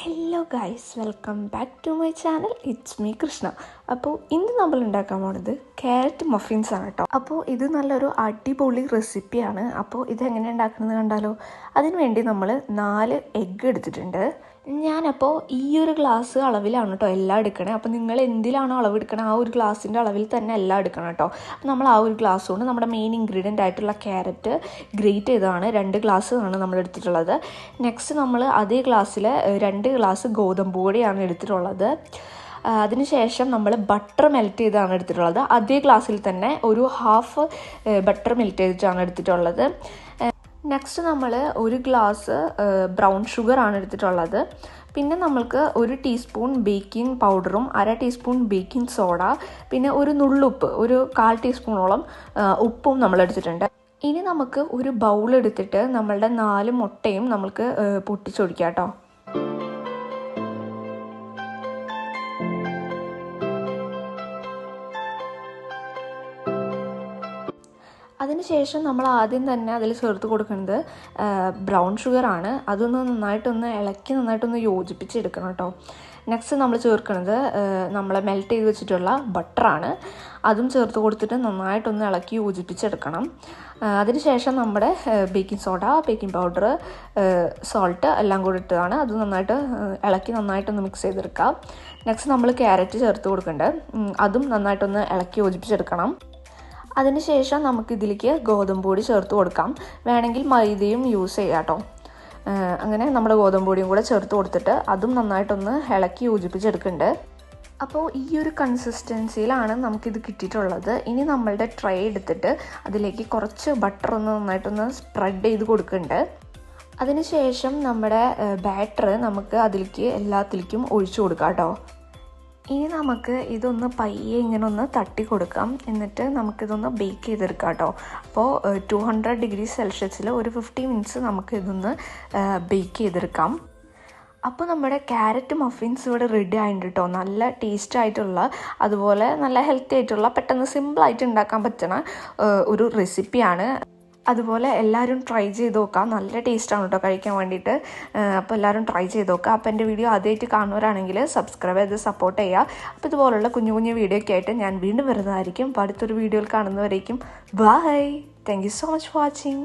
Hello guys, welcome back to my channel. It's me Krishna. അപ്പോൾ ഇന്ന് നമ്മൾ ഉണ്ടാക്കാൻ പോകുന്നത് ക്യാരറ്റ് മഫിൻസ് ആണ് കേട്ടോ. അപ്പോൾ ഇത് നല്ലൊരു അടിപൊളി റെസിപ്പിയാണ്. അപ്പോൾ ഇതെങ്ങനെ ഉണ്ടാക്കുന്നത് കണ്ടാലോ? അതിന് വേണ്ടി നമ്മൾ 4 എഗ്ഗ് എടുത്തിട്ടുണ്ട്. ഞാനപ്പോൾ ഈ ഒരു ഗ്ലാസ് അളവിലാണ് കേട്ടോ എല്ലാം എടുക്കണേ. അപ്പോൾ നിങ്ങൾ എന്തിലാണോ അളവ് എടുക്കണേ ആ ഒരു ഗ്ലാസിൻ്റെ അളവിൽ തന്നെ എല്ലാം എടുക്കണം കേട്ടോ. അപ്പോൾ നമ്മൾ ആ ഒരു ഗ്ലാസ് കൊണ്ട് നമ്മുടെ മെയിൻ ഇൻഗ്രീഡിയൻ്റ് ആയിട്ടുള്ള ക്യാരറ്റ് ഗ്രേറ്റ് ചെയ്തതാണ് 2 ഗ്ലാസ് ആണ് നമ്മൾ എടുത്തിട്ടുള്ളത്. നെക്സ്റ്റ് നമ്മൾ അതേ ഗ്ലാസ്സിൽ 2 ഗ്ലാസ് ഗോതമ്പ് പൊടിയാണ് എടുത്തിട്ടുള്ളത്. അതിനുശേഷം നമ്മൾ ബട്ടർ മെൽറ്റ് ചെയ്താണ് എടുത്തിട്ടുള്ളത്. അതേ ഗ്ലാസ്സിൽ തന്നെ ഒരു ഹാഫ് ബട്ടർ മെൽറ്റ് ചെയ്തിട്ടാണ് എടുത്തിട്ടുള്ളത്. നെക്സ്റ്റ് നമ്മൾ 1 ഗ്ലാസ് ബ്രൗൺ ഷുഗറാണ് എടുത്തിട്ടുള്ളത്. പിന്നെ നമ്മൾക്ക് 1 ടീസ്പൂൺ ബേക്കിംഗ് പൗഡറും 1/2 ടീസ്പൂൺ ബേക്കിംഗ് സോഡ, പിന്നെ ഒരു നുള്ളുപ്പ്, ഒരു 1/4 ടീസ്പൂണോളം ഉപ്പും നമ്മൾ എടുത്തിട്ടുണ്ട്. ഇനി നമുക്ക് ഒരു ബൗൾ എടുത്തിട്ട് നമ്മളുടെ 4 മുട്ടയും നമുക്ക് പൊട്ടിച്ചൊഴിക്കാം കേട്ടോ. അതിനുശേഷം നമ്മൾ ആദ്യം തന്നെ അതിൽ ചേർത്ത് കൊടുക്കുന്നത് ബ്രൗൺ ഷുഗറാണ്. അതൊന്ന് നന്നായിട്ടൊന്ന് യോജിപ്പിച്ചെടുക്കണം കേട്ടോ. നെക്സ്റ്റ് നമ്മൾ ചേർക്കുന്നത് നമ്മൾ മെൽറ്റ് ചെയ്ത് വെച്ചിട്ടുള്ള ബട്ടറാണ്. അതും ചേർത്ത് കൊടുത്തിട്ട് നന്നായിട്ടൊന്ന് ഇളക്കി യോജിപ്പിച്ചെടുക്കണം. അതിനുശേഷം നമ്മുടെ baking soda, baking powder, salt എല്ലാം കൂടി ഇട്ടതാണ്. അത് നന്നായിട്ടൊന്ന് മിക്സ് ചെയ്തെടുക്കാം. നെക്സ്റ്റ് നമ്മൾ ക്യാരറ്റ് ചേർത്ത് കൊടുക്കുന്നുണ്ട്. അതും നന്നായിട്ടൊന്ന് ഇളക്കി യോജിപ്പിച്ചെടുക്കണം. അതിനുശേഷം നമുക്കിതിലേക്ക് ഗോതമ്പ് പൊടി ചേർത്ത് കൊടുക്കാം. വേണമെങ്കിൽ മൈദയും യൂസ് ചെയ്യാം കേട്ടോ. അങ്ങനെ നമ്മൾ ഗോതമ്പ് പൊടിയും കൂടെ ചേർത്ത് കൊടുത്തിട്ട് അതും നന്നായിട്ടൊന്ന് ഇളക്കി യോജിപ്പിച്ചെടുക്കുന്നുണ്ട്. അപ്പോൾ ഈ ഒരു കൺസിസ്റ്റൻസിയിലാണ് നമുക്കിത് കിട്ടിയിട്ടുള്ളത്. ഇനി നമ്മളുടെ ട്രേ എടുത്തിട്ട് അതിലേക്ക് കുറച്ച് ബട്ടർ നന്നായിട്ടൊന്ന് സ്പ്രെഡ് ചെയ്ത് കൊടുക്കുന്നുണ്ട്. അതിനുശേഷം നമ്മുടെ ബാറ്റർ നമുക്ക് അതിലേക്ക് എല്ലാത്തിലേക്കും ഒഴിച്ചു കൊടുക്കാം കേട്ടോ. ഇനി നമുക്ക് ഇതൊന്ന് പയ്യെ ഇങ്ങനെ ഒന്ന് തട്ടി കൊടുക്കാം. എന്നിട്ട് നമുക്കിതൊന്ന് ബേക്ക് ചെയ്തെടുക്കാം കേട്ടോ. അപ്പോൾ 200 ഡിഗ്രി സെൽഷ്യസിൽ ഒരു 50 മിനിറ്റ്സ് നമുക്ക് ഇതൊന്ന് ബേക്ക് ചെയ്തെടുക്കാം. അപ്പോൾ നമ്മുടെ ക്യാരറ്റ് മഫിൻസ് ഇവിടെ റെഡി ആയിട്ടുണ്ട് കേട്ടോ. നല്ല ടേസ്റ്റ് ആയിട്ടുള്ള, അതുപോലെ നല്ല ഹെൽത്തി ആയിട്ടുള്ള, പെട്ടെന്ന് സിമ്പിളായിട്ട് ഉണ്ടാക്കാൻ പറ്റുന്ന ഒരു റെസിപ്പിയാണ്. അതുപോലെ എല്ലാവരും ട്രൈ ചെയ്ത് നോക്കാം. നല്ല ടേസ്റ്റാണ് കേട്ടോ കഴിക്കാൻ വേണ്ടിയിട്ട്. അപ്പോൾ എല്ലാവരും ട്രൈ ചെയ്ത് നോക്കുക. അപ്പോൾ എൻ്റെ വീഡിയോ ആദ്യമായിട്ട് കാണുന്നവരാണെങ്കിൽ സബ്സ്ക്രൈബ് ചെയ്ത് സപ്പോർട്ട് ചെയ്യുക. അപ്പോൾ ഇതുപോലുള്ള കുഞ്ഞു വീഡിയോ ഒക്കെ ആയിട്ട് ഞാൻ വീണ്ടും വരുന്നതായിരിക്കും. അപ്പോൾ അടുത്തൊരു വീഡിയോയിൽ കാണുന്നവരേക്കും bye. Thank you so much for watching.